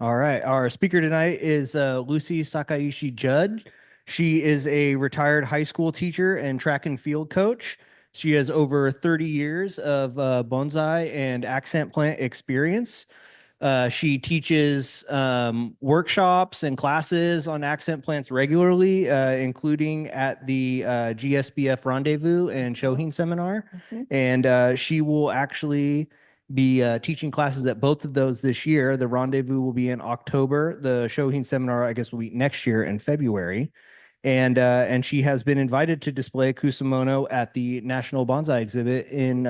All right. Our speaker tonight is Lucy Sakaishi-Judd. She is a retired high school teacher and track and field coach. She has over 30 years of bonsai and accent plant experience. She teaches workshops and classes on accent plants regularly, including at the GSBF Rendezvous and Shohin Seminar. And she will actually be teaching classes at both of those this year. The Rendezvous will be in October. The Shohin Seminar, I guess, will be next year in February. And she has been invited to display Kusamono at the National Bonsai Exhibit in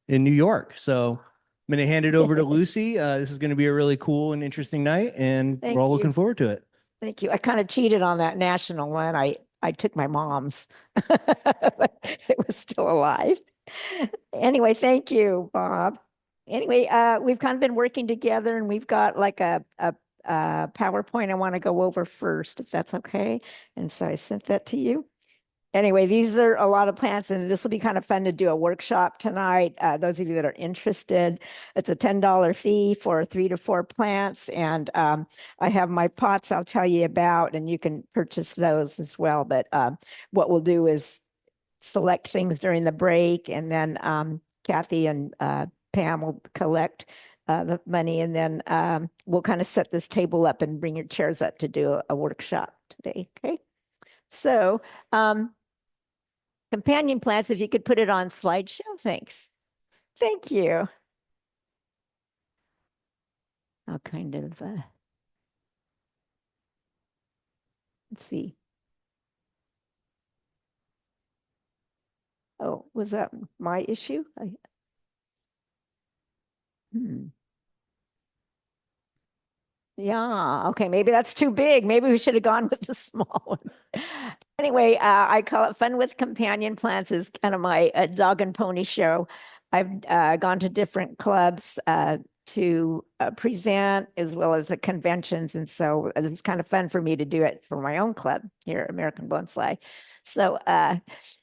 New York. So I'm going to hand it over to Lucy. This is going to be a really cool and interesting night, and we're all looking forward to it. Thank you. I kind of cheated on that national one. I took my mom's. It was still alive. Anyway, thank you, Bob. Anyway, we've kind of been working together, and we've got like a PowerPoint I want to go over first, if that's okay. And so I sent that to you. Anyway, these are a lot of plants, and this will be kind of fun to do a workshop tonight. Those of you that are interested, it's a $10 fee for 3 to 4 plants. And I have my pots I'll tell you about, and you can purchase those as well. But what we'll do is select things during the break, and then Kathy and Pam will collect the money, and then we'll kind of set this table up and bring your chairs up to do a workshop today. Okay. So companion plants, if you could put it on slideshow, thanks. Thank you. I'll kind of, let's see. Oh, was that my issue? Yeah, okay, maybe that's too big. Maybe we should have gone with the small one. Anyway, I call it Fun with Companion Plants is kind of my dog and pony show. I've gone to different clubs to present as well as the conventions. And so it's kind of fun for me to do it for my own club here at American Bonsai. So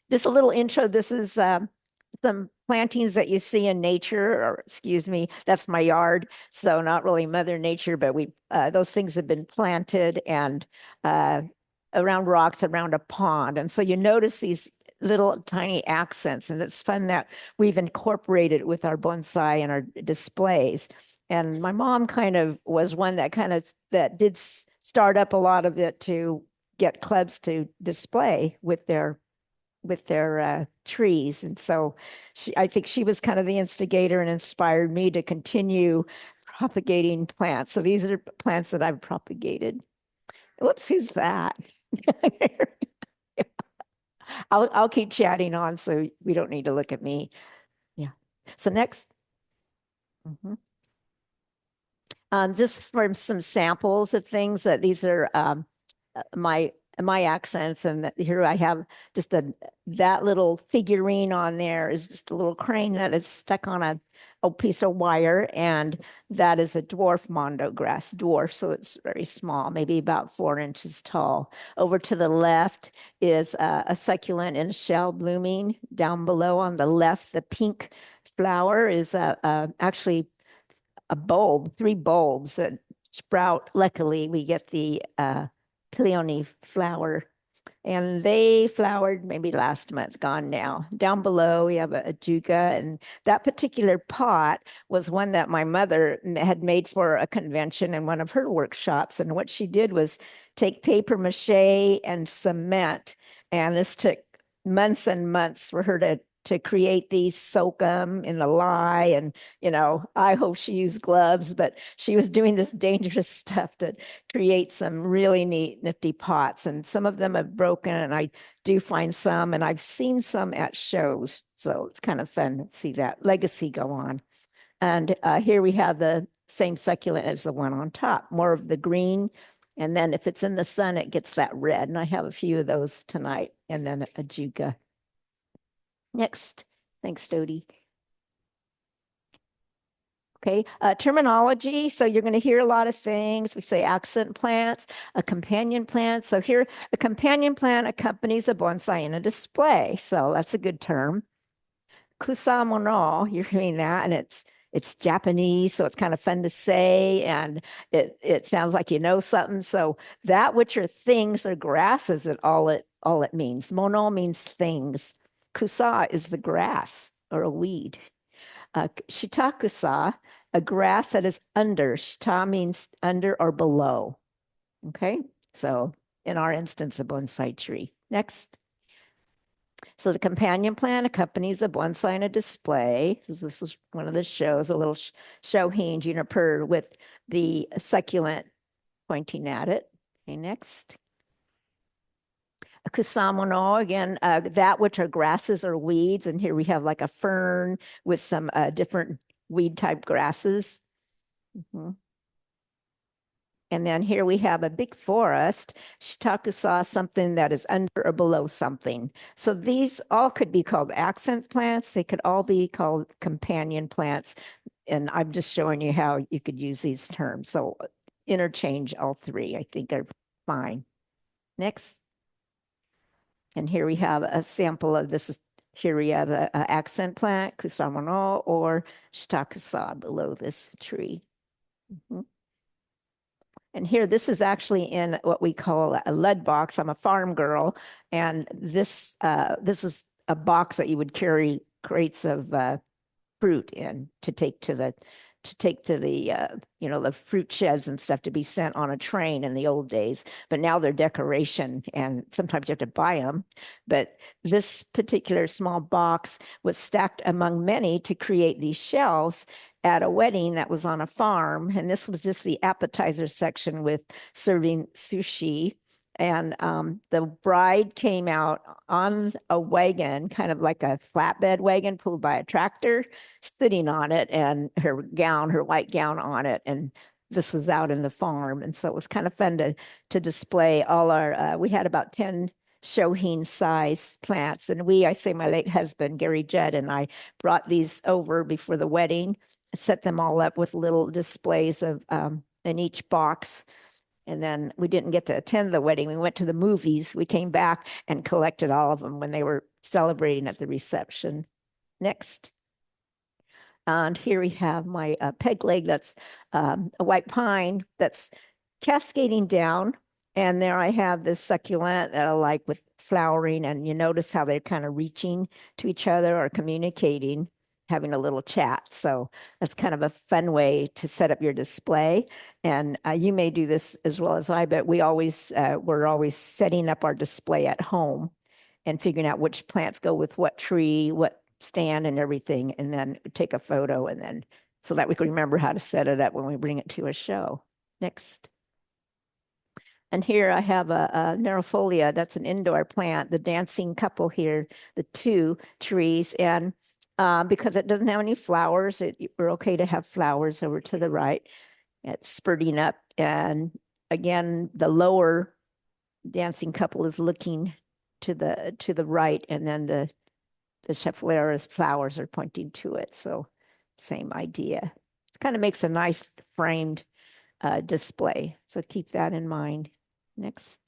just a little intro. This is some plantings that you see in nature, or excuse me, that's my yard. So not really Mother Nature, but we those things have been planted and around rocks, around a pond. And so you notice these little tiny accents, and it's fun that we've incorporated with our bonsai and our displays. And my mom kind of was one that that did start up a lot of it to get clubs to display with their trees. And so I think she was kind of the instigator and inspired me to continue propagating plants. So these are plants that I've propagated. Whoops, who's that? I'll keep chatting on so we don't need to look at me. Yeah. So next. Just for some samples of things that these are my accents, and here I have just that little figurine on there is just a little crane that is stuck on a piece of wire, and that is a dwarf mondo grass, dwarf, so it's very small, maybe about 4 inches tall. Over to the left is a succulent in shell blooming. Down below on the left, the pink flower is actually a bulb, 3 bulbs that sprout. Luckily, we get the peony flower, and they flowered maybe last month, gone now. Down below, we have a juga, and that particular pot was one that my mother had made for a convention in one of her workshops. And what she did was take paper mache and cement, and this took months and months for her to create these, soak them in the lye. And, I hope she used gloves, but she was doing this dangerous stuff to create some really neat, nifty pots. And some of them have broken, and I do find some, and I've seen some at shows. So it's kind of fun to see that legacy go on. And here we have the same succulent as the one on top, more of the green. And then if it's in the sun, it gets that red. And I have a few of those tonight, and then a juga. Next. Thanks, Dodie. Okay, terminology. So you're going to hear a lot of things. We say accent plants, a companion plant. So here, a companion plant accompanies a bonsai in a display. So that's a good term. Kusamono, you're hearing that, and it's Japanese, so it's kind of fun to say, and it sounds like you know something. So that which are things or grasses, all it means. Mono means things. Kusa is the grass or a weed. Shitakusa, a grass that is under. Shita means under or below. Okay, so in our instance, a bonsai tree. Next. So the companion plant accompanies a bonsai in a display, because this is one of the shows, a little shohin juniper with the succulent pointing at it. Okay, next. A kusamono, again, that which are grasses or weeds. And here we have like a fern with some different weed type grasses. Mhm. And then here we have a big forest. Shitakusa, something that is under or below something. So these all could be called accent plants. They could all be called companion plants. And I'm just showing you how you could use these terms. So interchange all three, I think are fine. Next. And here we have a sample of this. Here we have a accent plant, Kusamono or Shitakusa below this tree. Mhm. And here, this is actually in what we call a lead box. I'm a farm girl, and this is a box that you would carry crates of fruit in to take to the the fruit sheds and stuff to be sent on a train in the old days. But now they're decoration, and sometimes you have to buy them. But this particular small box was stacked among many to create these shelves at a wedding that was on a farm. And this was just the appetizer section with serving sushi. And the bride came out on a wagon, kind of like a flatbed wagon pulled by a tractor, sitting on it, and her white gown on it. And this was out in the farm. And so it was kind of fun to display all our, we had about 10 shohin size plants. And I say my late husband, Gary Judd, and I brought these over before the wedding, set them all up with little displays of in each box. And then we didn't get to attend the wedding. We went to the movies. We came back and collected all of them when they were celebrating at the reception. Next. And here we have my peg leg that's a white pine that's cascading down. And there I have this succulent that I like with flowering. And you notice how they're kind of reaching to each other or communicating, having a little chat. So that's kind of a fun way to set up your display. And you may do this as well as I, but we're always setting up our display at home and figuring out which plants go with what tree, what stand and everything, and then take a photo, and then so that we can remember how to set it up when we bring it to a show. Next. And here I have a Nerofolia. That's an indoor plant, the dancing couple here, the two trees. And because it doesn't have any flowers, we're okay to have flowers over to the right. It's spurting up. And again, the lower dancing couple is looking to the right, and then the Schefflera's flowers are pointing to it. So same idea. It kind of makes a nice framed display. So keep that in mind. Next.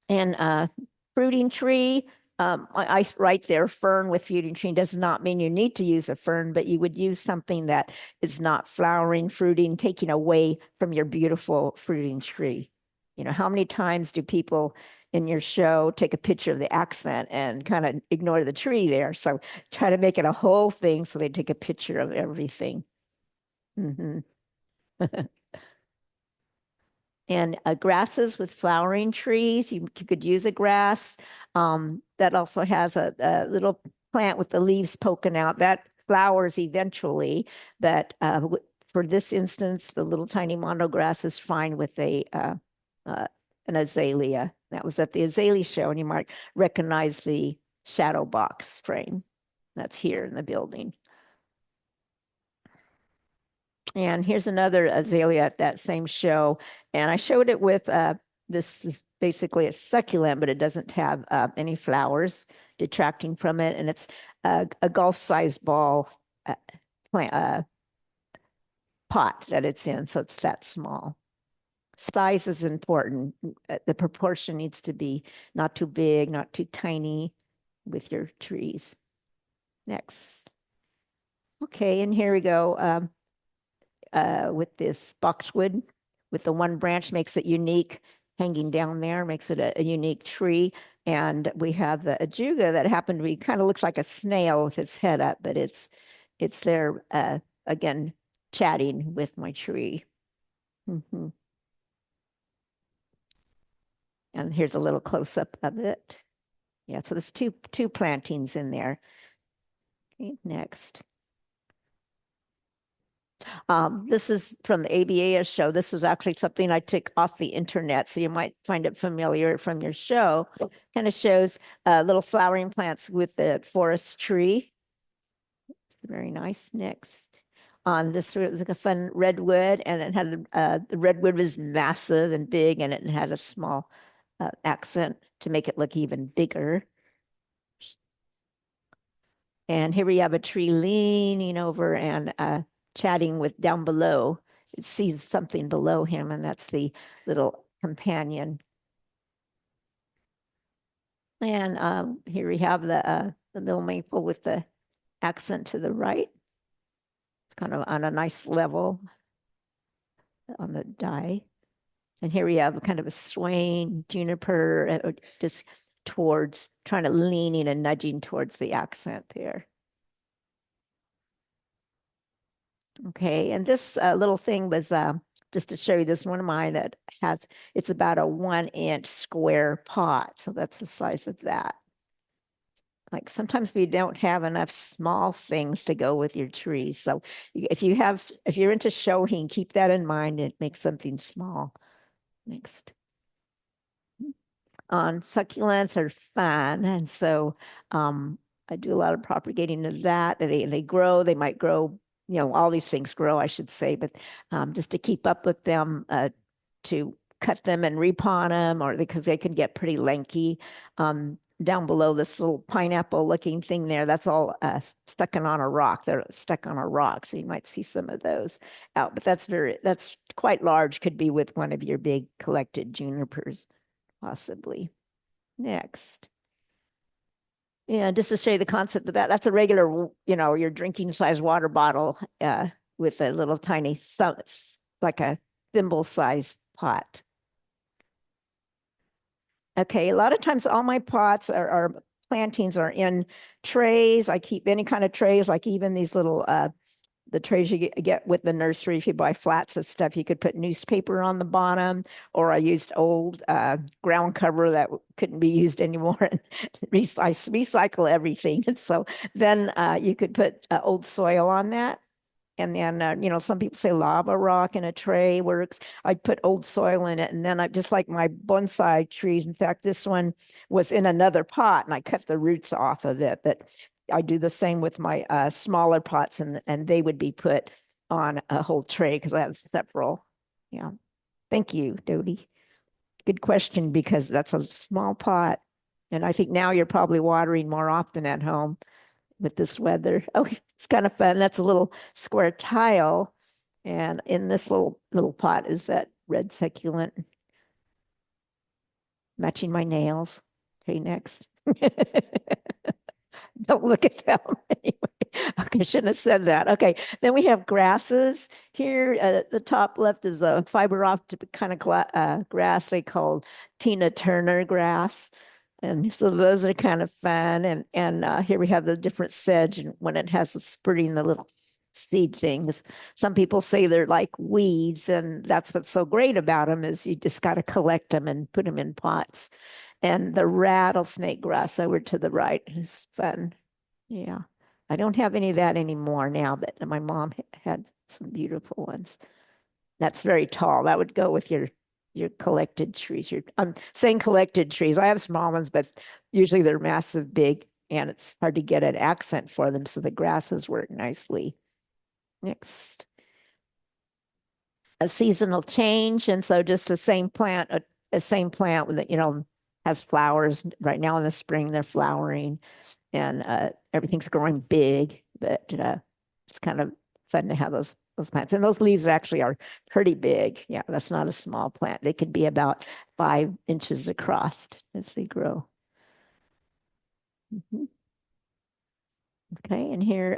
And fruiting tree, I write there, fern with fruiting tree does not mean you need to use a fern, but you would use something that is not flowering, fruiting, taking away from your beautiful fruiting tree. You know, how many times do people in your show take a picture of the accent and kind of ignore the tree there? So try to make it a whole thing so they take a picture of everything. Mm-hmm. And grasses with flowering trees, you could use a grass that also has a little plant with the leaves poking out that flowers eventually. But for this instance, the little tiny mondo grass is fine with an azalea. That was at the azalea show, and you might recognize the shadow box frame that's here in the building. And here's another azalea at that same show. And I showed it with, this is basically a succulent, but it doesn't have any flowers detracting from it. And it's a golf-sized ball plant, pot that it's in. So it's that small. Size is important. The proportion needs to be not too big, not too tiny with your trees. Next. Okay, and here we go. With this boxwood, with the one branch makes it unique, hanging down there makes it a unique tree. And we have the ajuga that happened to be kind of looks like a snail with its head up, but it's there again chatting with my tree. Mhm. And here's a little close up of it. Yeah, so there's two plantings in there. Okay, next. This is from the ABAS show. This was actually something I took off the internet, so you might find it familiar from your show. Kind of shows little flowering plants with the forest tree. It's very nice. Next. On this was like a fun redwood, and it had the redwood was massive and big, and it had a small accent to make it look even bigger. And here we have a tree leaning over and chatting with down below. It sees something below him, and that's the little companion. And here we have the middle maple with the accent to the right. It's kind of on a nice level on the die. And here we have kind of a swaying juniper, just towards trying to leaning and nudging towards the accent there. Okay, and this little thing was just to show you this one of mine that has, it's about a 1 inch square pot. So that's the size of that. Like sometimes we don't have enough small things to go with your trees. So if you're into showing, keep that in mind and make something small. Next. On succulents are fun. And so I do a lot of propagating of that. They grow, they might grow, all these things grow, I should say, but just to keep up with them, to cut them and repot them, or because they can get pretty lanky. Down below this little pineapple looking thing there, that's all stuck on a rock. They're stuck on a rock, so you might see some of those out. But that's quite large. Could be with one of your big collected junipers, possibly. Next. Yeah, just to show you the concept of that. That's a regular, your drinking size water bottle with a little tiny thumb, like a thimble sized pot. Okay, a lot of times all my pots are plantings are in trays. I keep any kind of trays, like even these little the trays you get with the nursery. If you buy flats of stuff, you could put newspaper on the bottom, or I used old ground cover that couldn't be used anymore, and I recycle everything. And so then you could put old soil on that. And then, some people say lava rock in a tray works. I put old soil in it. And then I just like my bonsai trees. In fact, this one was in another pot and I cut the roots off of it. But I do the same with my smaller pots, and they would be put on a whole tray because I have several. Yeah. Thank you, Dodie. Good question, because that's a small pot. And I think now you're probably watering more often at home with this weather. Oh, it's kind of fun. That's a little square tile. And in this little pot is that red succulent matching my nails. Okay, next. Don't look at them. Anyway, okay, I shouldn't have said that. Okay, then we have grasses. Here at the top left is a fiber optic kind of grass they call Tina Turner grass. And so those are kind of fun. And here we have the different sedge, and when it has spurting the little seed things. Some people say they're like weeds, and that's what's so great about them is you just got to collect them and put them in pots. And the rattlesnake grass over to the right is fun. Yeah. I don't have any of that anymore now, but my mom had some beautiful ones. That's very tall. That would go with your collected trees. I'm saying collected trees. I have small ones, but usually they're massive, big, and it's hard to get an accent for them. So the grasses work nicely. Next. A seasonal change. And so just the same plant, a same plant with, has flowers. Right now in the spring, they're flowering, and everything's growing big, but it's kind of fun to have those plants. And those leaves actually are pretty big. Yeah, that's not a small plant. They could be about 5 inches across as they grow. Okay, and here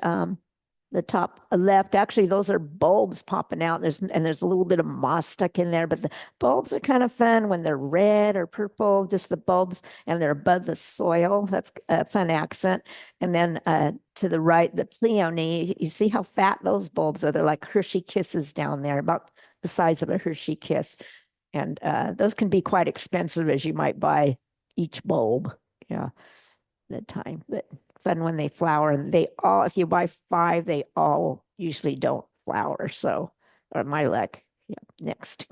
the top left, actually, those are bulbs popping out. There's a little bit of moss stuck in there, but the bulbs are kind of fun when they're red or purple, just the bulbs, and they're above the soil. That's a fun accent. And then to the right, the peony, you see how fat those bulbs are. They're like Hershey Kisses down there, about the size of a Hershey Kiss. And those can be quite expensive as you might buy each bulb. Yeah, at a time. But fun when they flower. And they all, if you buy 5, they all usually don't flower. So, or my luck. Yeah, next.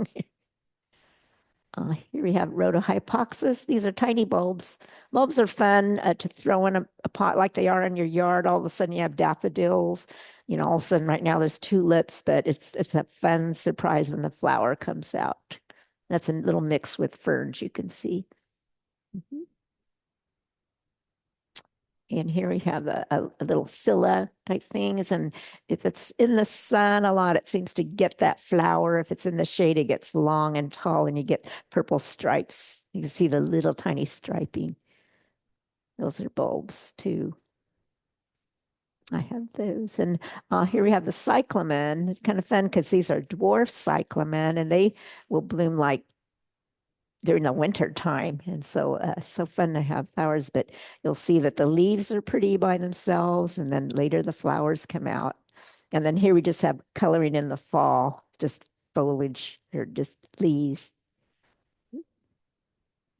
Here we have rhodohypoxis. These are tiny bulbs. Bulbs are fun to throw in a pot like they are in your yard. All of a sudden you have daffodils. You know, all of a sudden right now there's tulips, but it's a fun surprise when the flower comes out. That's a little mix with ferns you can see. Mhm. And here we have a little scilla type things. And if it's in the sun a lot, it seems to get that flower. If it's in the shade, it gets long and tall and you get purple stripes. You can see the little tiny striping. Those are bulbs too. I have those. And here we have the cyclamen. It's kind of fun because these are dwarf cyclamen and they will bloom like during the winter time. And so so fun to have flowers, but you'll see that the leaves are pretty by themselves and then later the flowers come out. And then here we just have coloring in the fall, just foliage or just leaves.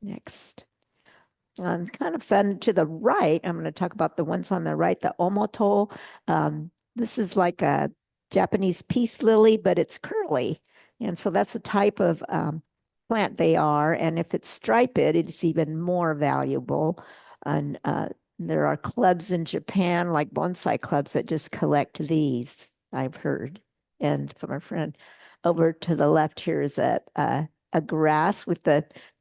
Next. Kind of fun to the right. I'm going to talk about the ones on the right, the omoto. This is like a Japanese peace lily, but it's curly. And so that's a type of plant they are. And if it's striped, it's even more valuable. And there are clubs in Japan, like bonsai clubs, that just collect these, I've heard. And from a friend. Over to the left here is a grass with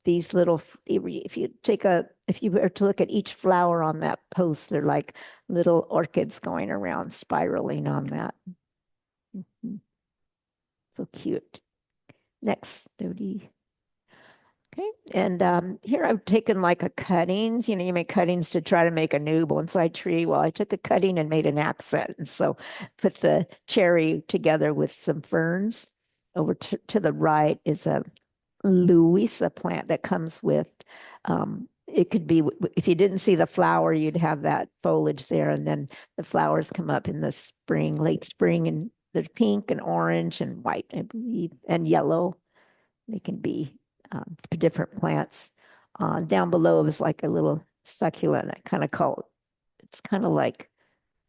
these little, if you were to look at each flower on that post, they're like little orchids going around, spiraling on that. Mhm. So cute. Next, Dodie. Okay, and here I've taken like a cuttings, you know, you make cuttings to try to make a new bonsai tree. Well, I took a cutting and made an accent. And so put the cherry together with some ferns. Over to the right is a Louisa plant that comes with, it could be, if you didn't see the flower, you'd have that foliage there. And then the flowers come up in the spring, late spring, and they're pink and orange and white, I believe, and yellow. They can be different plants. Down below is like a little succulent. I kind of call it, it's kind of like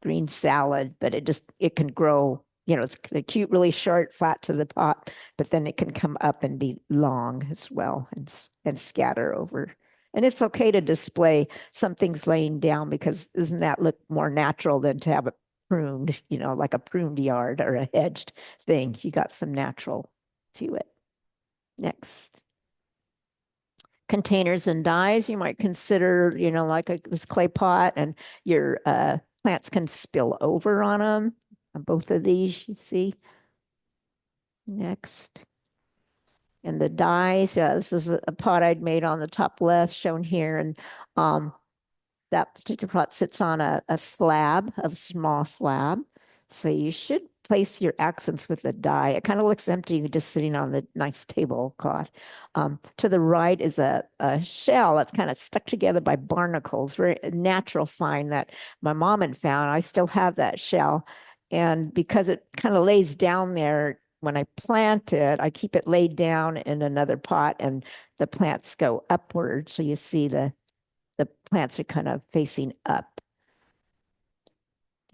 green salad, but it can grow, you know, it's cute, really short, flat to the top, but then it can come up and be long as well and scatter over. And it's okay to display some things laying down because doesn't that look more natural than to have it pruned, you know, like a pruned yard or a hedged thing. You got some natural to it. Next. Containers and dyes you might consider, you know, like this clay pot and your plants can spill over on them. On both of these, you see. Next. And the dyes, yeah, this is a pot I'd made on the top left shown here. And that particular pot sits on a slab, a small slab. So you should place your accents with the dye. It kind of looks empty just sitting on the nice tablecloth. To the right is a shell that's kind of stuck together by barnacles, very natural find that my mom had found. I still have that shell. And because it kind of lays down there, when I plant it, I keep it laid down in another pot and the plants go upward. So you see the plants are kind of facing up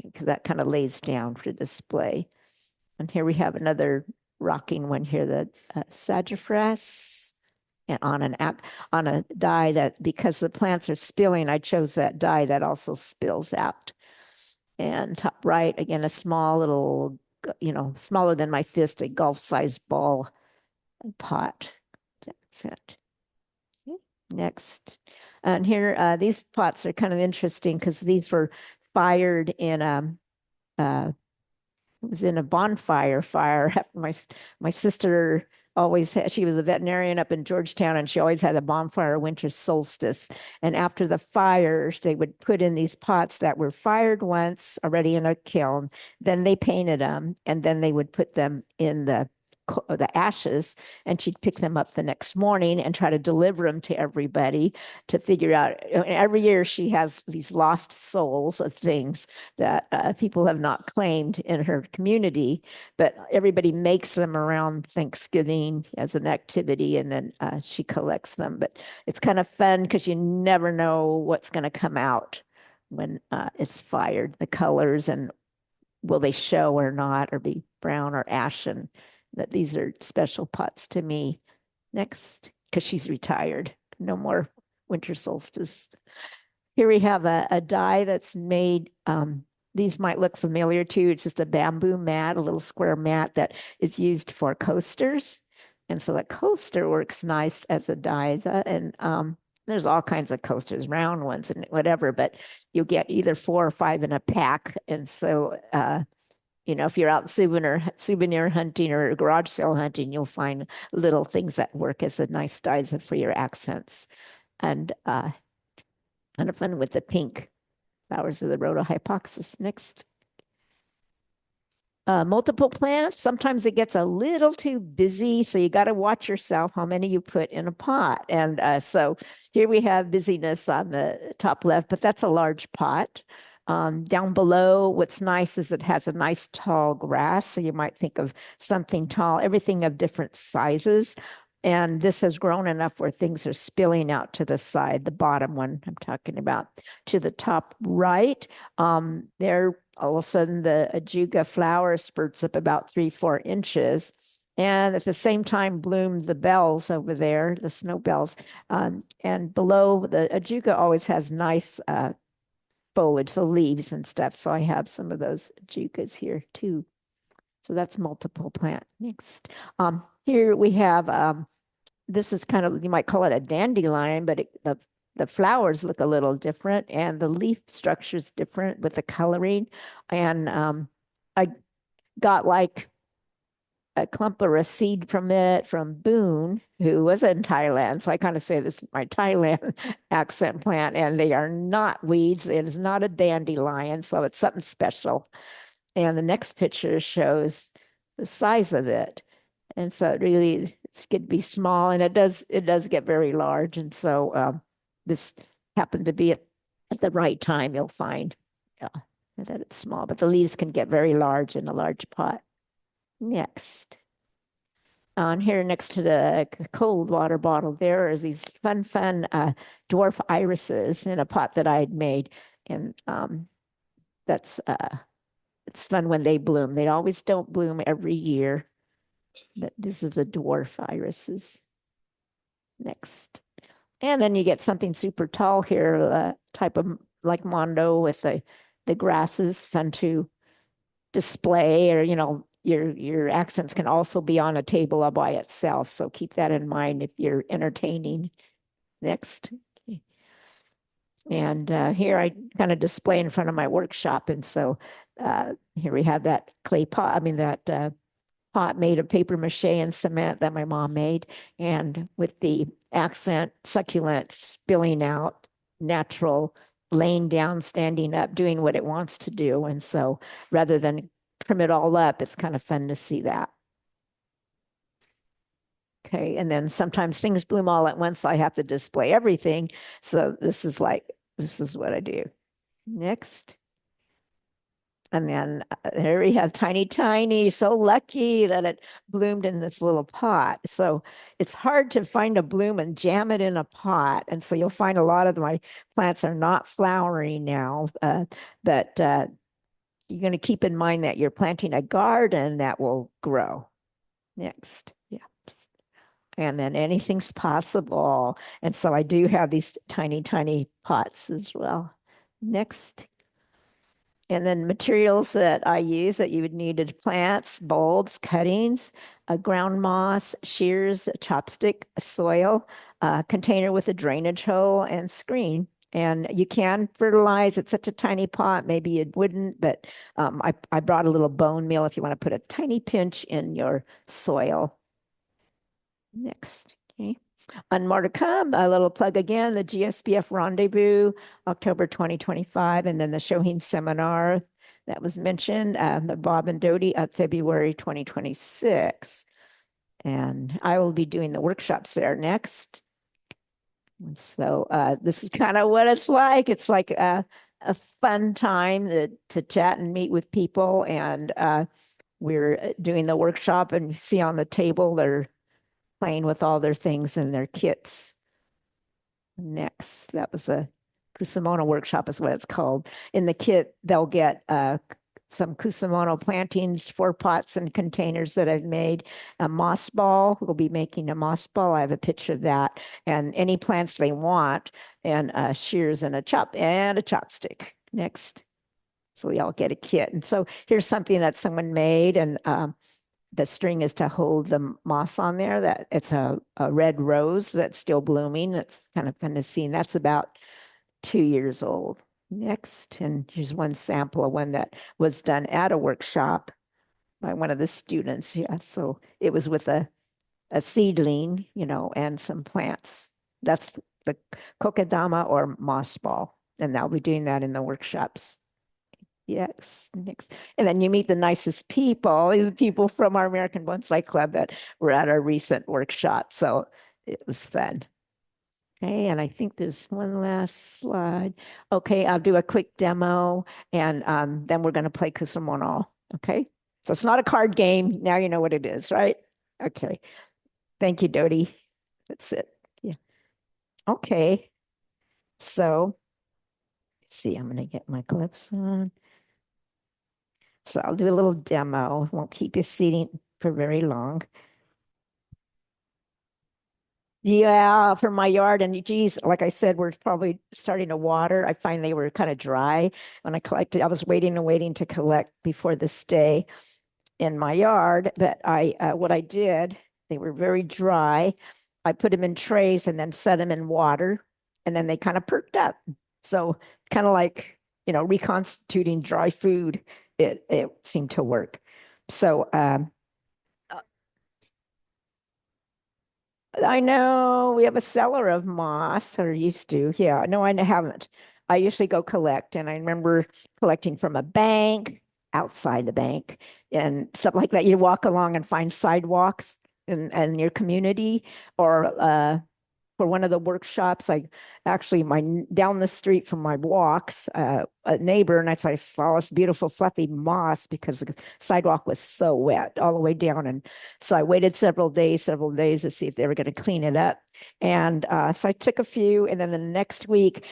because that kind of lays down for display. And here we have another rocking one here, the sassafras, and on a dye that because the plants are spilling, I chose that dye that also spills out. And top right, again, a small little, you know, smaller than my fist, a golf-sized ball pot. That's it. Next. And here, these pots are kind of interesting because these were fired in it was in a bonfire fire after my sister always had, she was a veterinarian up in Georgetown, and she always had a bonfire winter solstice. And after the fires, they would put in these pots that were fired once already in a kiln. Then they painted them, and then they would put them in the ashes, and she'd pick them up the next morning and try to deliver them to everybody to figure out. Every year she has these lost souls of things that people have not claimed in her community, but everybody makes them around Thanksgiving as an activity, and then she collects them. But it's kind of fun because you never know what's going to come out when it's fired, the colors, and will they show or not, or be brown or ashen. That these are special pots to me. Next, because she's retired. No more winter solstice. Here we have a die that's made. These might look familiar too. It's just a bamboo mat, a little square mat that is used for coasters. And so the coaster works nice as a die. And there's all kinds of coasters, round ones and whatever, but you'll get either 4 or 5 in a pack. And so if you're out souvenir hunting or garage sale hunting, you'll find little things that work as a nice dies for your accents. And kind of fun with the pink flowers of the rhodohypoxis. Next. Multiple plants. Sometimes it gets a little too busy, so you got to watch yourself how many you put in a pot. And so here we have busyness on the top left, but that's a large pot. Down below, what's nice is it has a nice tall grass. So you might think of something tall, everything of different sizes. And this has grown enough where things are spilling out to the side, the bottom one I'm talking about. To the top right, there all of a sudden the ajuga flower spurts up about 3-4 inches. And at the same time bloom the bells over there, the snow bells. And below, the ajuga always has nice foliage, the leaves and stuff. So I have some of those ajugas here too. So that's multiple plant. Next. Here we have, this is kind of, you might call it a dandelion, but the flowers look a little different and the leaf structure is different with the coloring. And I got like a clump or a seed from it from Boone, who was in Thailand. So I kind of say this is my Thailand accent plant, and they are not weeds. It is not a dandelion, so it's something special. And the next picture shows the size of it. And so it could be small, and it does get very large. And so this happened to be at the right time, you'll find that it's small, but the leaves can get very large in a large pot. Next. On here next to the cold water bottle, there is these fun dwarf irises in a pot that I had made. And that's it's fun when they bloom. They always don't bloom every year. But this is the dwarf irises. Next. And then you get something super tall here, type of like Mondo with the grasses, fun to display, or your accents can also be on a table all by itself. So keep that in mind if you're entertaining. Next. And here I kind of display in front of my workshop. And so here we have that clay pot, that pot made of paper mache and cement that my mom made. And with the accent succulents spilling out, natural, laying down, standing up, doing what it wants to do. And so rather than trim it all up, it's kind of fun to see that. Okay, and then sometimes things bloom all at once, so I have to display everything. So this is what I do. Next. And then here we have tiny, so lucky that it bloomed in this little pot. So it's hard to find a bloom and jam it in a pot. And so you'll find a lot of my plants are not flowering now, but you're going to keep in mind that you're planting a garden that will grow. Next. Yeah. And then anything's possible. And so I do have these tiny pots as well. Next. And then materials that I use that you would need is plants, bulbs, cuttings, a ground moss, shears, a chopstick, a soil, a container with a drainage hole, and screen. And you can fertilize. It's such a tiny pot. Maybe you wouldn't, but I brought a little bone meal if you want to put a tiny pinch in your soil. Next, okay. On more to come, a little plug again, the GSBF Rendezvous, October 2025, and then the Shohin Seminar that was mentioned, the Bob and Dodie at February 2026. And I will be doing the workshops there next. And so this is kind of what it's like. It's like a fun time to chat and meet with people. And we're doing the workshop, and you see on the table, they're playing with all their things in their kits. Next, that was a Kusamono workshop is what it's called. In the kit, they'll get some Kusamono plantings, 4 pots and containers that I've made. A moss ball, we'll be making a moss ball. I have a picture of that. And any plants they want, and shears and a chopstick. Next. So we all get a kit. And so here's something that someone made, and the string is to hold the moss on there. That it's a red rose that's still blooming. It's kind of fun to see. And that's about 2 years old. Next, and here's one sample of one that was done at a workshop by one of the students. Yeah, so it was with a seedling, and some plants. That's the kokedama or moss ball, and I'll be doing that in the workshops. Yes, next. And then you meet the nicest people. These are people from our American Bonsai Club that were at our recent workshop. So it was fun. Okay, and I think there's one last slide. Okay, I'll do a quick demo, and then we're going to play Kusamono. Okay, so it's not a card game. Now you know what it is, right? Okay, thank you, Dodie. That's it. Yeah. Okay, so let's see, I'm going to get my gloves on. So I'll do a little demo. Won't keep you sitting for very long. Yeah, for my yard. And geez, like I said, we're probably starting to water. I find they were kind of dry when I collected. I was waiting and waiting to collect before this day in my yard. But what I did, they were very dry. I put them in trays and then set them in water, and then they kind of perked up. So kind of like, reconstituting dry food, it seemed to work. So I know we have a cellar of moss, or used to. Yeah, no, I haven't. I usually go collect, and I remember collecting from a bank, outside the bank, and stuff like that. You walk along and find sidewalks in your community, or for one of the workshops, I actually down the street from my walks, a neighbor, and I saw this beautiful fluffy moss because the sidewalk was so wet all the way down. And so I waited several days to see if they were going to clean it up. And so I took a few, and then the next week,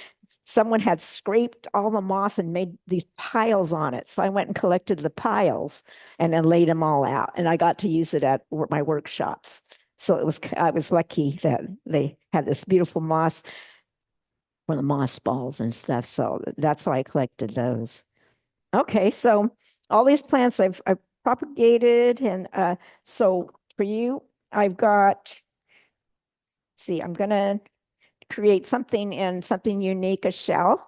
someone had scraped all the moss and made these piles on it. So I went and collected the piles and then laid them all out. And I got to use it at my workshops. So I was lucky that they had this beautiful moss for the moss balls and stuff. So that's why I collected those. Okay, so all these plants I've propagated, and so for you, I've got, see, I'm gonna create something in something unique, a shell.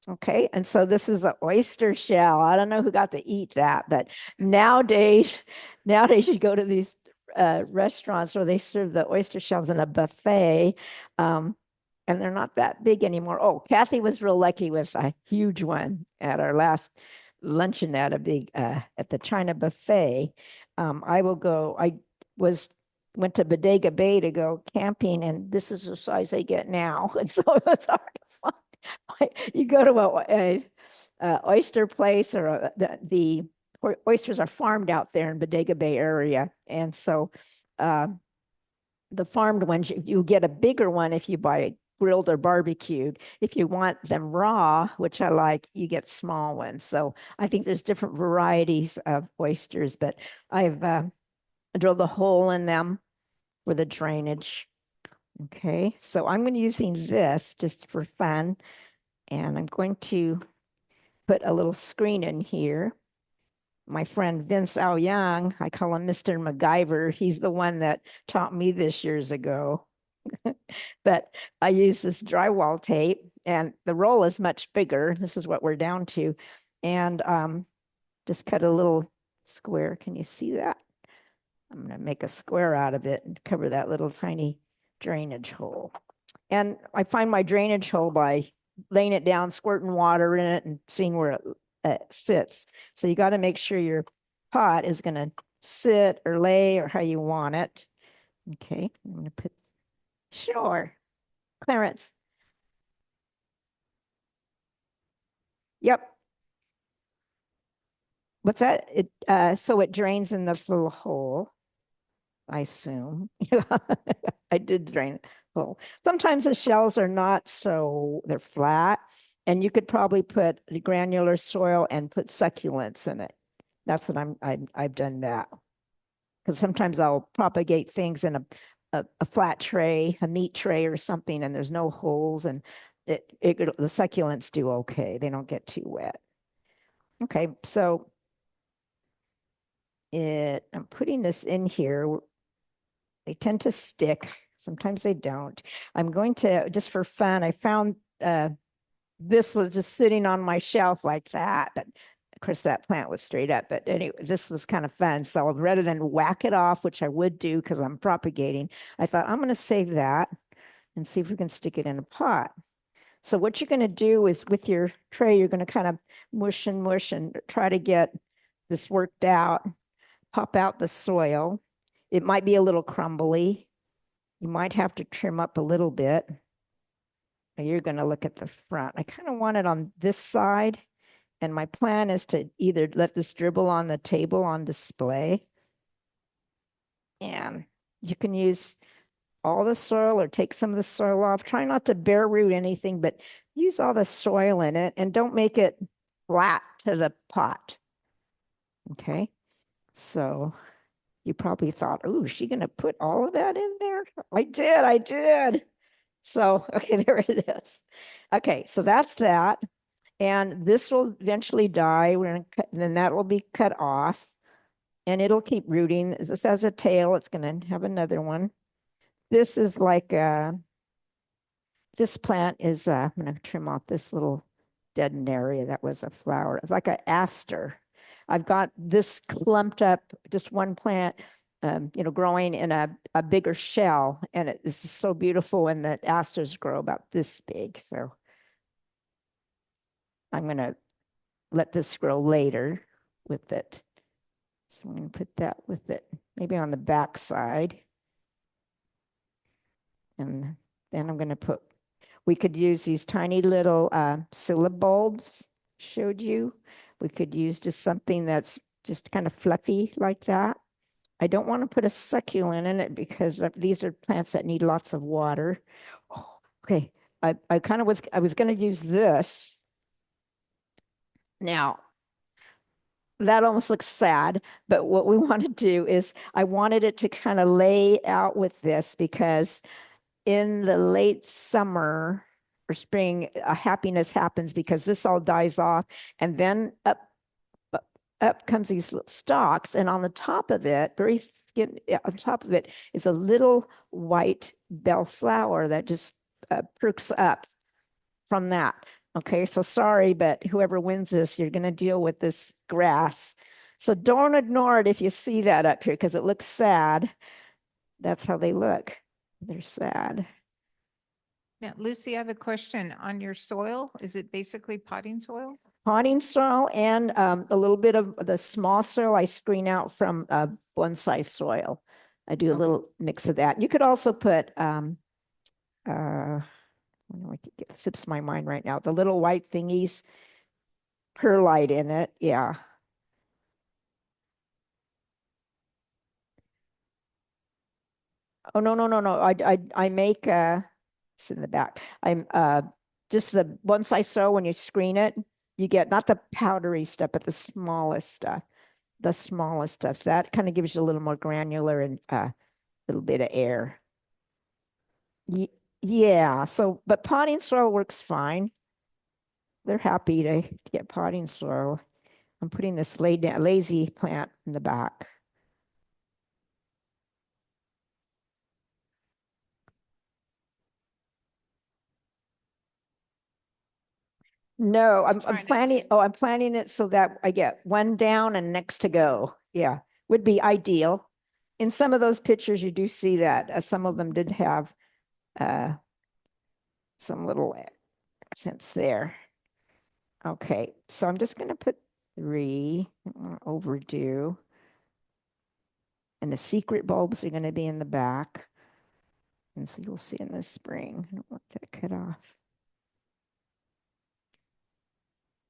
Okay, and so this is an oyster shell. I don't know who got to eat that, but nowadays you go to these restaurants where they serve the oyster shells in a buffet, and they're not that big anymore. Oh, Kathy was real lucky with a huge one at our last luncheon at the China buffet. I went to Bodega Bay to go camping, and this is the size they get now. And so it's hard to find. You go to a oyster place, or the oysters are farmed out there in Bodega Bay area. And so the farmed ones, you get a bigger one if you buy grilled or barbecued. If you want them raw, which I like, you get small ones. So I think there's different varieties of oysters, but I've drilled a hole in them for the drainage. Okay, so I'm going to using this just for fun, and I'm going to put a little screen in here. My friend Vince Young, I call him Mr. MacGyver. He's the one that taught me this years ago. But I use this drywall tape, and the roll is much bigger. This is what we're down to. And just cut a little square. Can you see that? I'm going to make a square out of it and cover that little tiny drainage hole. And I find my drainage hole by laying it down, squirting water in it, and seeing where it sits. So you got to make sure your pot is going to sit or lay or how you want it. Okay, I'm going to put, sure, Clarence. Yep. What's that? So it drains in this little hole, I assume. I did drain it hole. Sometimes the shells are not so, they're flat, and you could probably put the granular soil and put succulents in it. That's what I've done that. Because sometimes I'll propagate things in a flat tray, a meat tray or something, and there's no holes, and the succulents do okay. They don't get too wet. Okay, so I'm putting this in here. They tend to stick. Sometimes they don't. I'm going to, just for fun, I found this was just sitting on my shelf like that. But of course, that plant was straight up. But anyway, this was kind of fun. So rather than whack it off, which I would do because I'm propagating, I thought I'm going to save that and see if we can stick it in a pot. So what you're going to do is with your tray, you're going to kind of mush and try to get this worked out, pop out the soil. It might be a little crumbly. You might have to trim up a little bit. You're going to look at the front. I kind of want it on this side. And my plan is to either let this dribble on the table on display. And you can use all the soil or take some of the soil off. Try not to bare root anything, but use all the soil in it and don't make it flat to the pot. Okay. So you probably thought, oh, is she going to put all of that in there? I did. So, okay, there it is. Okay, so that's that. And this will eventually die. We're going to cut, then that will be cut off. And it'll keep rooting. This has a tail. It's going to have another one. This is like, this plant is, I'm going to trim off this little deadened area that was a flower. It's like an aster. I've got this clumped up, just one plant, growing in a bigger shell, and it is so beautiful. And the asters grow about this big. So I'm going to let this grow later with it. So I'm going to put that with it, maybe on the back side. And then I'm going to put, we could use these tiny little psyllid bulbs, showed you. We could use just something that's just kind of fluffy like that. I don't want to put a succulent in it because these are plants that need lots of water. Oh, okay, I was going to use this. Now, that almost looks sad, but what we want to do is I wanted it to kind of lay out with this because in the late summer or spring, a happiness happens because this all dies off, and then up comes these little stalks, and on the top of it, on top of it is a little white bellflower that just perks up from that. Okay, so sorry, but whoever wins this, you're going to deal with this grass. So don't ignore it if you see that up here because it looks sad. That's how they look. They're sad. Now, Lucy, I have a question on your soil. Is it basically potting soil? Potting soil and a little bit of the small soil I screen out from bonsai soil. I do a little mix of that. You could also put, it slips my mind right now, the little white thingies, perlite in it. Yeah. Oh, no. I make, it's in the back. I'm just the bonsai soil when you screen it. You get not the powdery stuff, but the smallest stuff. The smallest stuff. So that kind of gives you a little more granular and a little bit of air. Yeah. So, but potting soil works fine. They're happy to get potting soil. I'm putting this lazy plant in the back. No, I'm planning. Oh, I'm planning it so that I get one down and next to go. Yeah, would be ideal. in some of those pictures, you do see that some of them did have some little accents there. Okay, so I'm just going to put 3, overdo. And the secret bulbs are going to be in the back. And so you'll see in the spring. I don't want that cut off.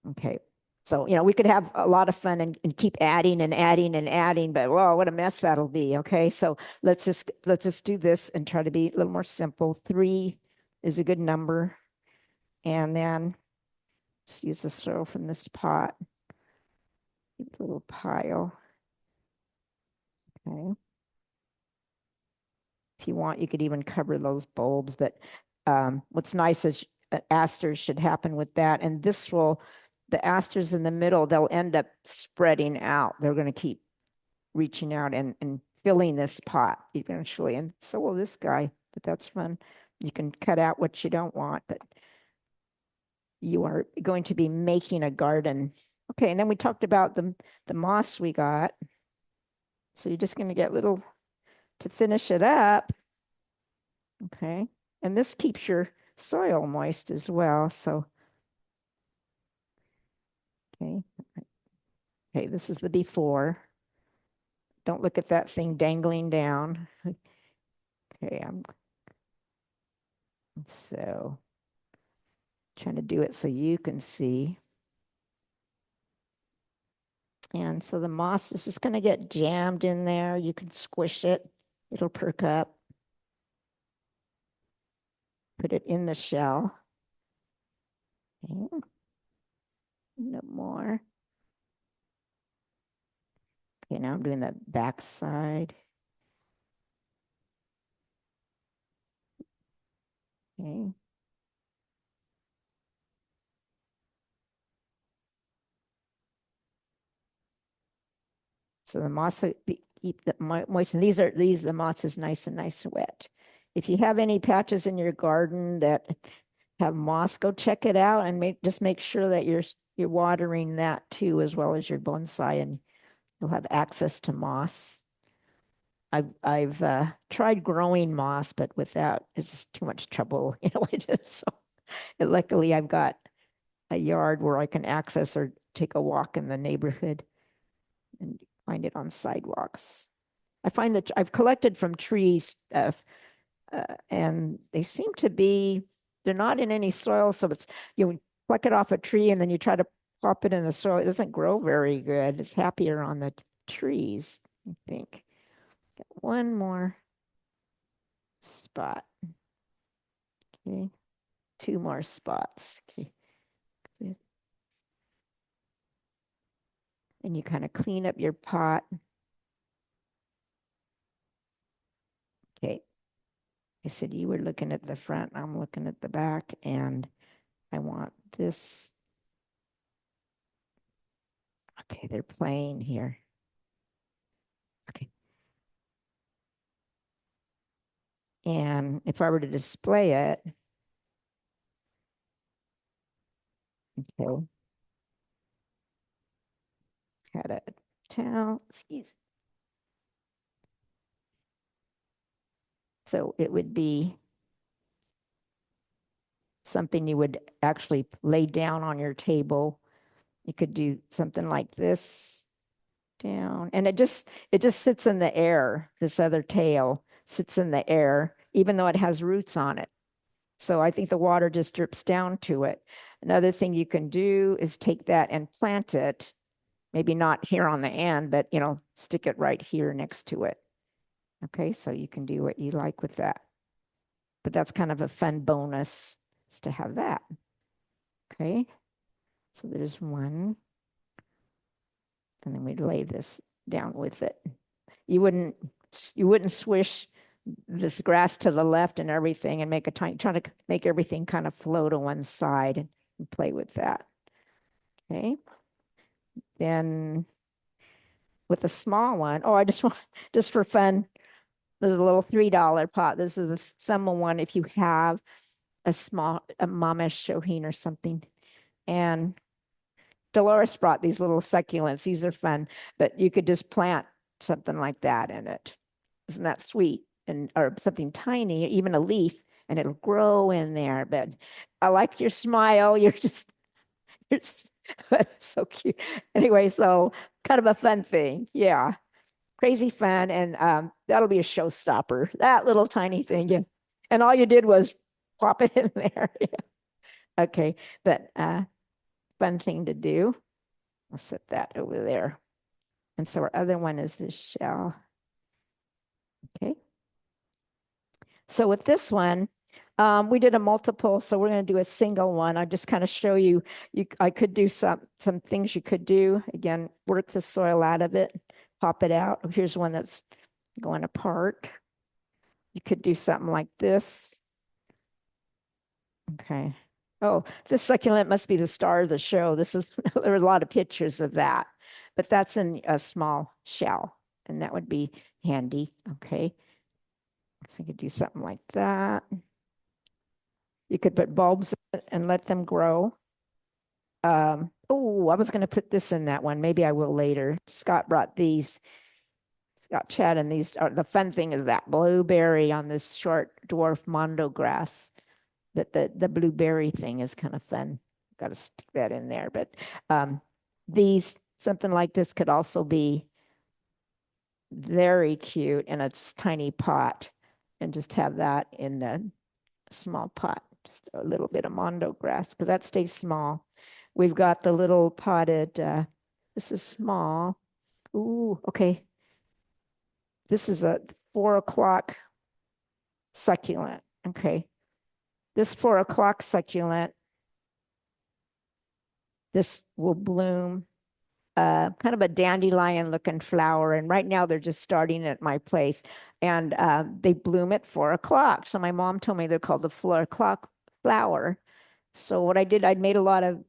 Okay. So, we could have a lot of fun and keep adding and adding and adding, but whoa, what a mess that'll be. Okay. So let's just do this and try to be a little more simple. 3 is a good number. And then just use the soil from this pot. A little pile. Okay. If you want, you could even cover those bulbs, but what's nice is asters should happen with that. And the asters in the middle, they'll end up spreading out. They're going to keep reaching out and filling this pot eventually. And so will this guy, but that's fun. You can cut out what you don't want, but you are going to be making a garden. Okay, and then we talked about the moss we got. So you're just going to get little to finish it up. Okay, and this keeps your soil moist as well. So, okay, this is the before. Don't look at that thing dangling down. Okay, I'm so trying to do it so you can see. And so the moss is just going to get jammed in there. You can squish it. It'll perk up. Put it in the shell. Okay. No more. Okay, now I'm doing the back side. Okay. So the moss will keep the moist, and the moss is nice and wet. If you have any patches in your garden that have moss, go check it out and just make sure that you're watering that too, as well as your bonsai, and you'll have access to moss. I've tried growing moss, but without, it's just too much trouble, So luckily I've got a yard where I can access or take a walk in the neighborhood and find it on sidewalks. I find that I've collected from trees, and they seem to be, they're not in any soil. So it's, you pluck it off a tree and then you try to pop it in the soil. It doesn't grow very good. It's happier on the trees, I think. Got one more spot. Okay. 2 more spots. Okay. And you kind of clean up your pot. Okay. I said you were looking at the front, I'm looking at the back, and I want this. Okay, they're playing here. Okay. And if I were to display it, okay, had a towel, excuse. So it would be something you would actually lay down on your table. You could do something like this down, and it just sits in the air. This other tail sits in the air, even though it has roots on it. So I think the water just drips down to it. Another thing you can do is take that and plant it, maybe not here on the end, but stick it right here next to it. Okay, so you can do what you like with that. But that's kind of a fun bonus, is to have that. Okay, so there's one. And then we'd lay this down with it. You wouldn't swish this grass to the left and everything and make a try to make everything kind of flow to one side and play with that. Okay. Then with a small one, I just want, just for fun, there's a little $3 pot. This is a summer one if you have a Mama Shohin or something. And Dolores brought these little succulents. These are fun, but you could just plant something like that in it. Isn't that sweet? And or something tiny, even a leaf, and it'll grow in there. But I like your smile. You're so cute. Anyway, so kind of a fun thing. Yeah. Crazy fun. And that'll be a showstopper. That little tiny thing. Yeah. And all you did was pop it in there. Yeah. Okay. But fun thing to do. I'll set that over there. And so our other one is this shell. Okay. So with this one, we did a multiple, so we're going to do a single one. I just kind of show you, I could do some things you could do. Again, work the soil out of it, pop it out. Here's one that's going apart. You could do something like this. Okay. Oh, this succulent must be the star of the show. This is, there are a lot of pictures of that, but that's in a small shell, and that would be handy. Okay. So you could do something like that. You could put bulbs in it and let them grow. Oh, I was going to put this in that one. Maybe I will later. Scott brought these. Scott Chad, and these are the fun thing is that blueberry on this short dwarf mondo grass. That the blueberry thing is kind of fun. Got to stick that in there. But these, something like this could also be very cute in a tiny pot, and just have that in a small pot. Just a little bit of mondo grass because that stays small. We've got the little potted, this is small. Ooh, okay. This is a 4 o'clock succulent. Okay. This 4 o'clock succulent, this will bloom kind of a dandelion looking flower. And right now they're just starting at my place, and they bloom at 4 o'clock. So my mom told me they're called the 4 o'clock flower. So what I did, I'd made a lot of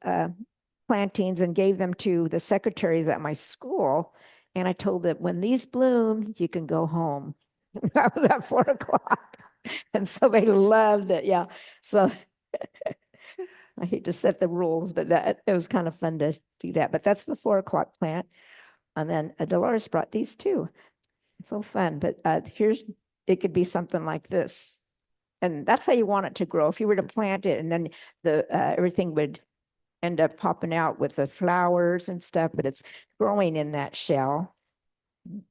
plantings and gave them to the secretaries at my school. And I told them, when these bloom, you can go home. That was at 4 o'clock. And so they loved it. Yeah. So I hate to set the rules, but that it was kind of fun to do that. But that's the 4 o'clock plant. And then Dolores brought these too. It's so fun. But here's, it could be something like this. And that's how you want it to grow. If you were to plant it, and then the everything would end up popping out with the flowers and stuff, but it's growing in that shell.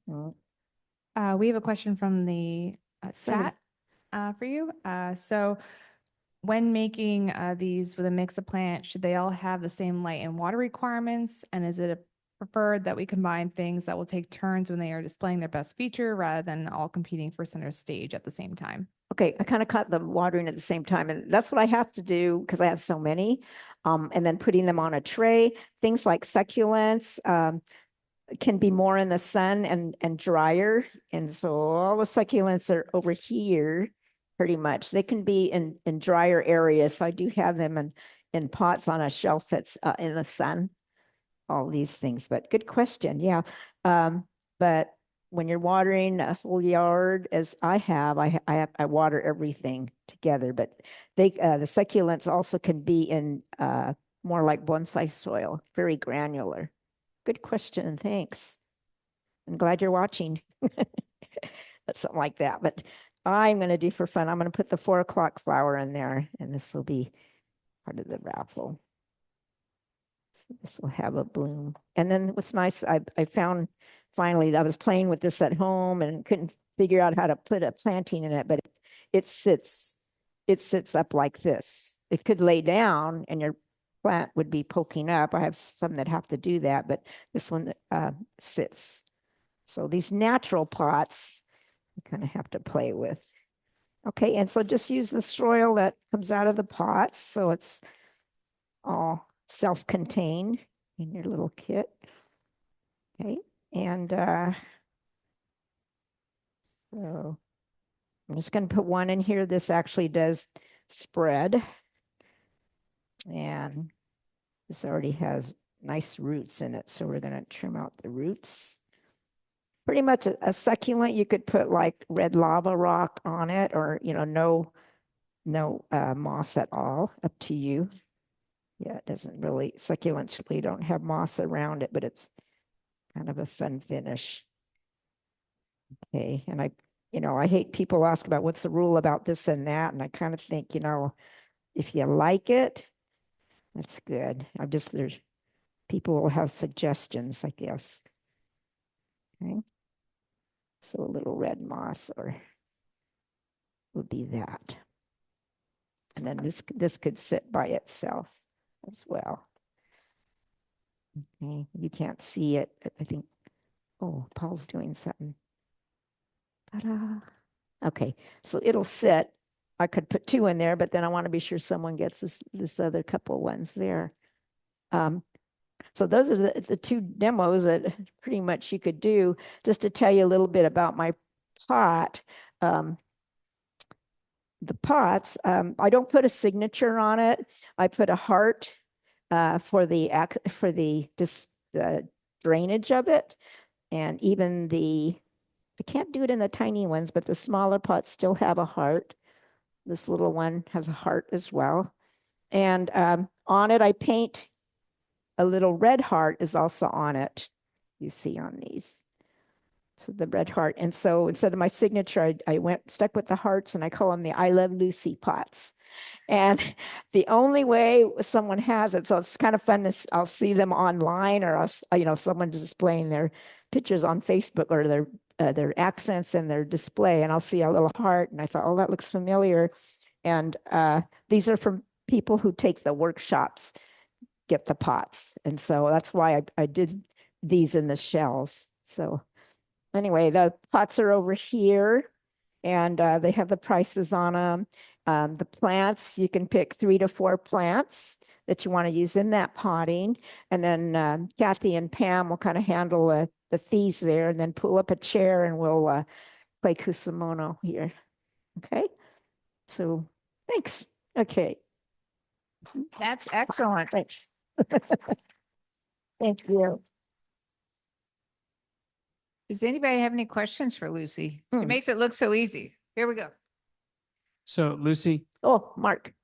We have a question from the Sorry. chat for you. So when making these with a mix of plants, should they all have the same light and water requirements? And is it preferred that we combine things that will take turns when they are displaying their best feature rather than all competing for center stage at the same time? Okay, I kind of caught them watering at the same time, and that's what I have to do because I have so many. And then putting them on a tray. Things like succulents can be more in the sun and drier, and so all the succulents are over here, pretty much. They can be in drier areas, so I do have them in pots on a shelf that's in the sun. All these things, but good question, yeah. But when you're watering a whole yard, as I have, I water everything together. But they the succulents also can be in more like bonsai soil, very granular. Good question, thanks. I'm glad you're watching. That's something like that. But I'm going to do for fun, I'm going to put the 4 o'clock flower in there, and this will be part of the raffle. So this will have a bloom. And then what's nice, I found finally, I was playing with this at home and couldn't figure out how to put a planting in it, but it sits up like this. It could lay down and your plant would be poking up. I have some that have to do that, but this one sits. So these natural pots, you kind of have to play with. Okay, and so just use the soil that comes out of the pots. So it's all self-contained in your little kit. Okay, and so I'm just going to put one in here. This actually does spread, and this already has nice roots in it, so we're going to trim out the roots. Pretty much a succulent, you could put like red lava rock on it, or no moss at all, up to you. Yeah, it doesn't really, succulents really don't have moss around it, but it's kind of a fun finish. Okay, and I I hate people ask about what's the rule about this and that. And I kind of think, if you like it, that's good. There's people will have suggestions, I guess. Okay. So a little red moss would be that. And then this could sit by itself as well. Okay, you can't see it. I think, oh, Paul's doing something. Ta-da. Okay, so it'll sit. I could put 2 in there, but then I want to be sure someone gets this other couple ones there. So those are the 2 demos that pretty much you could do. Just to tell you a little bit about my pot. The pots, I don't put a signature on it. I put a heart for the drainage of it, and even I can't do it in the tiny ones, but the smaller pots still have a heart. This little one has a heart as well, and on it I paint a little red heart is also on it. You see on these. So the red heart. And so instead of my signature, I stuck with the hearts, and I call them the I Love Lucy pots. And the only way someone has it, so it's kind of fun I'll see them online, or someone's displaying their pictures on Facebook, or their accents in their display, and I'll see a little heart, and I thought, oh, that looks familiar. And these are from people who take the workshops, get the pots. And so that's why I did these in the shells. So anyway, the pots are over here, and they have the prices on them. The plants, you can pick 3 to 4 plants that you want to use in that potting. And then Kathy and Pam will kind of handle the fees there, and then pull up a chair, and we'll play Kusamono here. Okay, so thanks. Okay. That's excellent. Thanks. Thank you. Does anybody have any questions for Lucy? It Hmm. makes it look so easy. Here we go. So Lucy, Oh, Mark.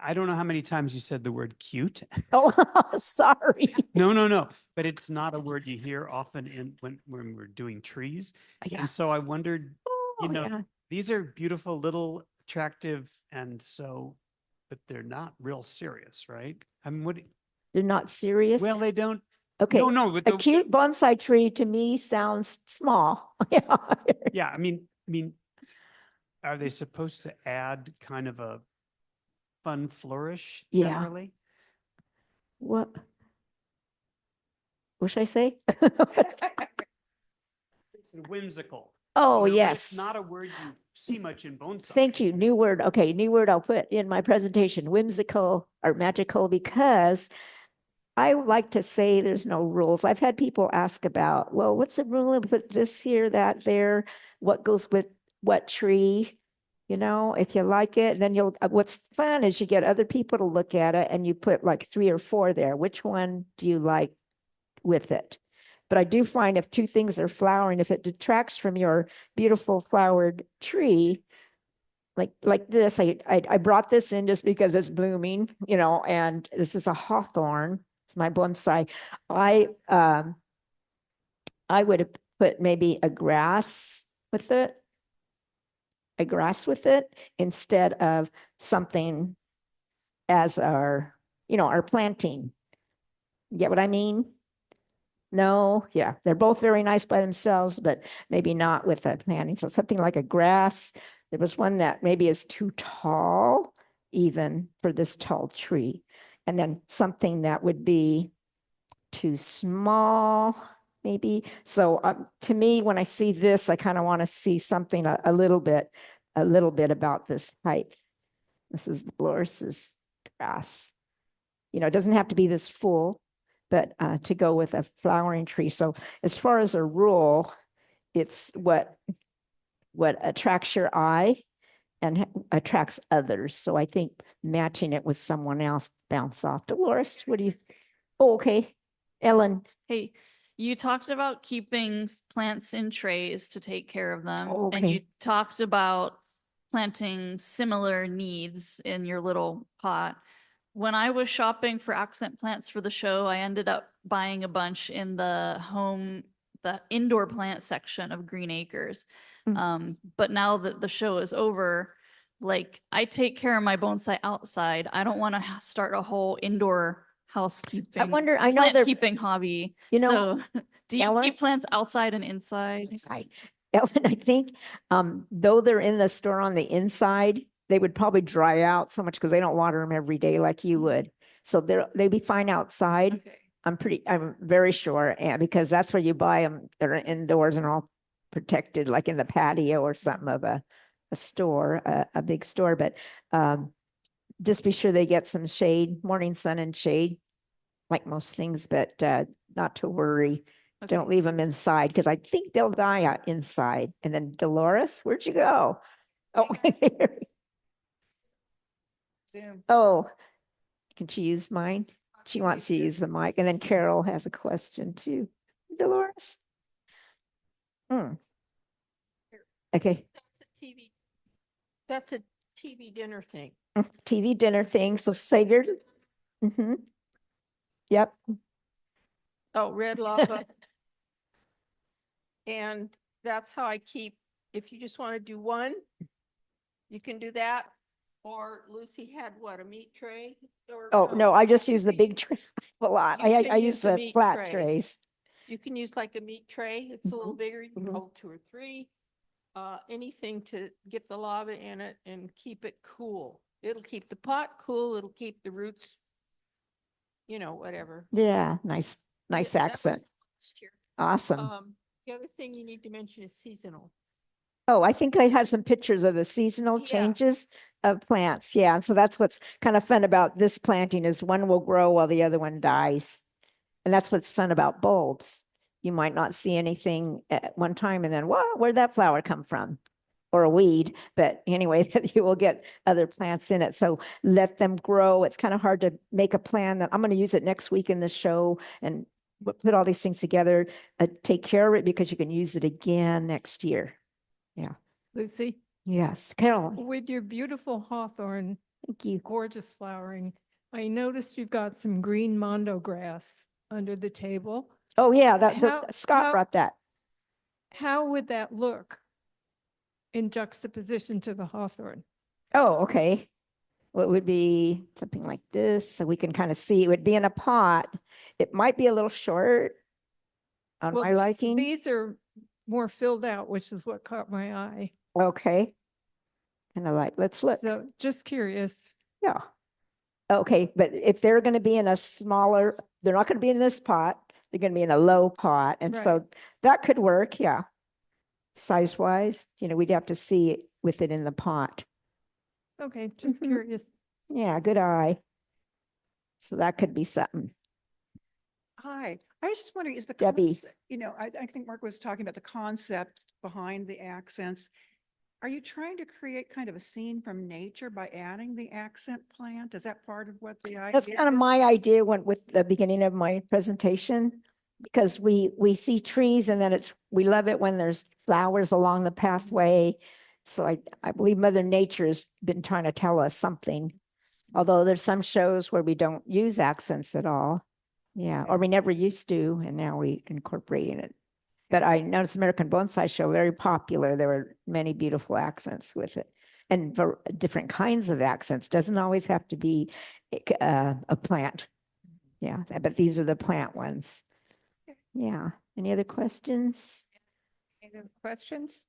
I don't know how many times you said the word cute. Oh, sorry. No, but it's not a word you hear often when we're doing trees. Yeah. And so I wondered, Oh, yeah. these are beautiful, little, attractive, but they're not real serious, right? I mean, They're not serious. well, they don't. Okay. No, but A cute bonsai tree to me sounds small. Yeah. yeah, I mean, are they supposed to add kind of a fun flourish Yeah. generally? What should I say? It's whimsical. Oh, But yes. It's not a word you see much in bonsai. Thank you. New word. Okay, new word I'll put in my presentation, whimsical or magical, because I like to say there's no rules. I've had people ask about, well, what's the rule? Put this here, that there, what goes with what tree? If you like it, then what's fun is you get other people to look at it, and you put like 3 or 4 there. Which one do you like with it? But I do find if 2 things are flowering, if it detracts from your beautiful flowered tree, like this, I brought this in just because it's blooming, and this is a hawthorn. It's my bonsai. I would have put maybe a grass with it, instead of something as our planting. You get what I mean? No, yeah, they're both very nice by themselves, but maybe not with a planting. So something like a grass. There was one that maybe is too tall, even for this tall tree. And then something that would be too small, maybe. So to me, when I see this, I kind of want to see something a little bit about this height. This is Dolores' grass. It doesn't have to be this full, but to go with a flowering tree. So as far as a rule, it's what attracts your eye and attracts others. So I think matching it with someone else bounce off. Dolores, what do you? Oh, okay. Ellen. Hey, you talked about keeping plants in trays to take care of them. Oh, And you okay. talked about planting similar needs in your little pot. When I was shopping for accent plants for the show, I ended up buying a bunch in the home the indoor plant section of Green Acres. Mm. But now that the show is over, like I take care of my bonsai outside. I don't want to start a whole indoor housekeeping. wonder- I know plant they're- keeping hobby. You know, So do you Ellen? keep plants outside and inside? Inside. Ellen, I think, though they're in the store on the inside, they would probably dry out so much because they don't water them every day like you would. So they'd be fine outside. I'm very sure, and because that's where you buy them. They're indoors and all protected, like in the patio or something of a store, a big store. But just be sure they get some shade, morning sun and shade, like most things, but not to worry. Okay. Don't leave them inside because I think they'll die out inside. And then Dolores, where'd you go? Oh, Zoom. oh, can she use mine? She wants to use the mic. And then Carol has a question too. Dolores? Okay. That's a TV dinner thing. TV dinner thing. So save your. Mhm. Yep. Oh, red lava. And that's how I keep, if you just want to do one, you can do that. Or Lucy had what, a meat tray? Or Oh, no, I just use the you big tray a lot. You I can use use the the meat flat tray. trays. You can use like a meat tray. It's a little bigger. You can Mhm. hold 2 or 3. Anything to get the lava in it and keep it cool. It'll keep the pot cool. It'll keep the roots, whatever. Yeah, nice Yeah, that was accent. last year. Awesome. The other thing you need to mention is seasonal. Oh, I think I had some pictures of the seasonal Yeah. changes of plants. Yeah, and so that's what's kind of fun about this planting is one will grow while the other one dies. And that's what's fun about bulbs. You might not see anything at one time and then, wow, where'd that flower come from? Or a weed, but anyway, you will get other plants in it. So let them grow. It's kind of hard to make a plan that I'm going to use it next week in the show and put all these things together, take care of it because you can use it again next year. Lucy, Yes, Carol, with your beautiful hawthorn, thank you. gorgeous flowering, I noticed you've got some green mondo grass under the table. Oh, yeah, Scott how- brought that. How would that look in juxtaposition to the hawthorn? Oh, okay. Well, it would be something like this, so we can kind of see. It would be in a pot. It might be a little short on Well, my liking. These are more filled out, which is what caught my eye. Okay. Kind of like, let's look. So just curious. Yeah. Okay, but if they're going to be in a smaller, they're not going to be in this pot. They're going to be in a low pot. And so Right. that could work. Yeah. Size wise, we'd have to see it with it in the pot. Okay, just Mhm. curious. Yeah, good eye. So that could be something. Hi, I was just wondering, is the, Debbie. I think Mark was talking about the concept behind the accents. Are you trying to create kind of a scene from nature by adding the accent plant? Is that part of what the idea? That's kind of is? my idea went with the beginning of my presentation. Because we see trees and then we love it when there's flowers along the pathway. So I believe Mother Nature has been trying to tell us something. Although there's some shows where we don't use accents at all. Yeah, or we never used to, and now we incorporating it. But I noticed American Bonsai Show, very popular. There were many beautiful accents with it. And for different kinds of accents, doesn't always have to be a plant. Yeah, but these are the plant ones. Yeah. Any other questions? Any other questions?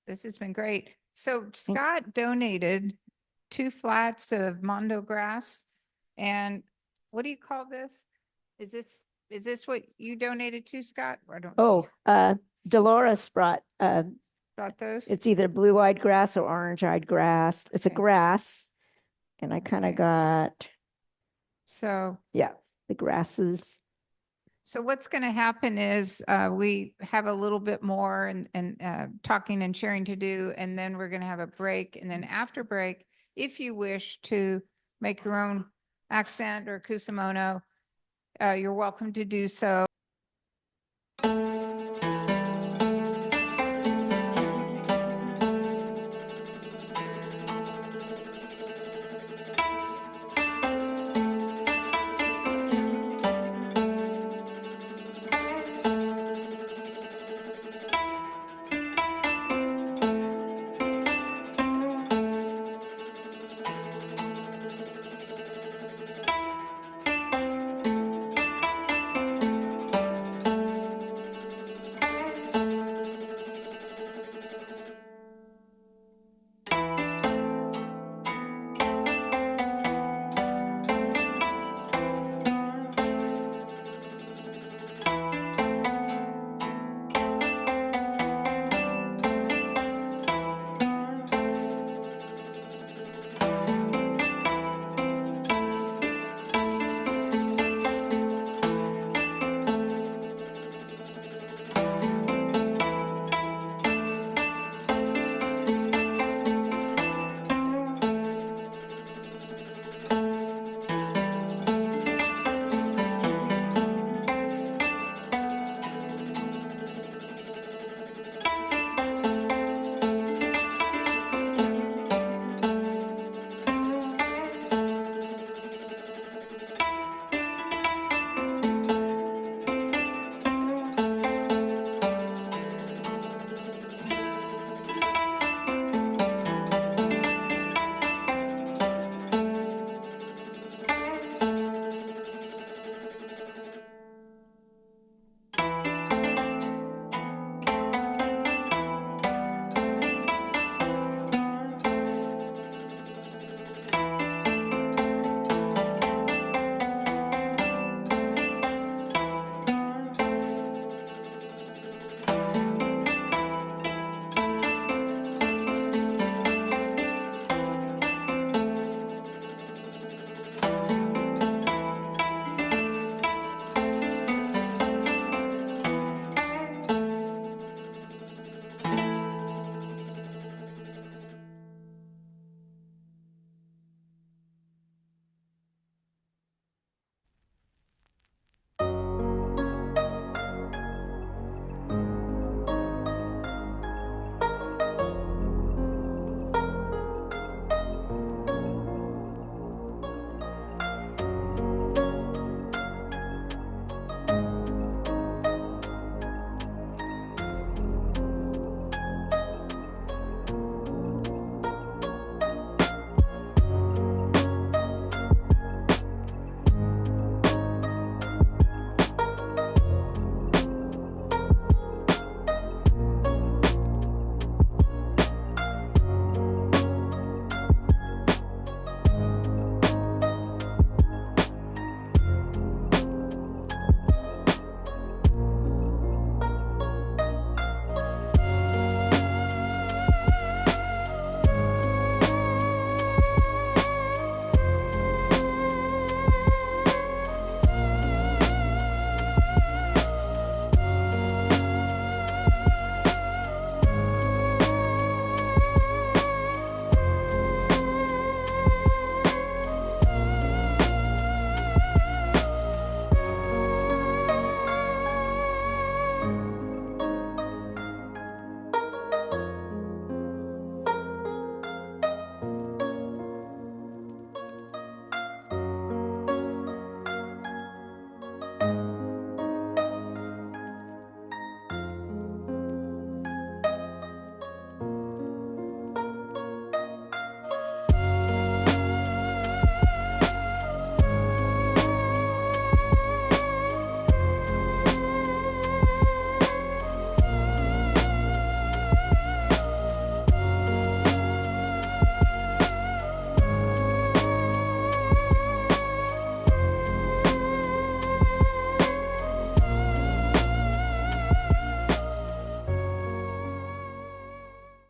This has been great. So Scott donated 2 flats of mondo grass. And what do you call this? Is this what you donated to, Scott? I don't see Oh, Dolores brought, about those. it's either blue-eyed grass or orange-eyed grass. It's a Okay. grass. And I kind of Okay. got, So yeah, the grasses. So what's going to happen is we have a little bit more and talking and sharing to do, and then we're going to have a break. And then after break, if you wish to make your own accent or Kusamono, you're welcome to do so.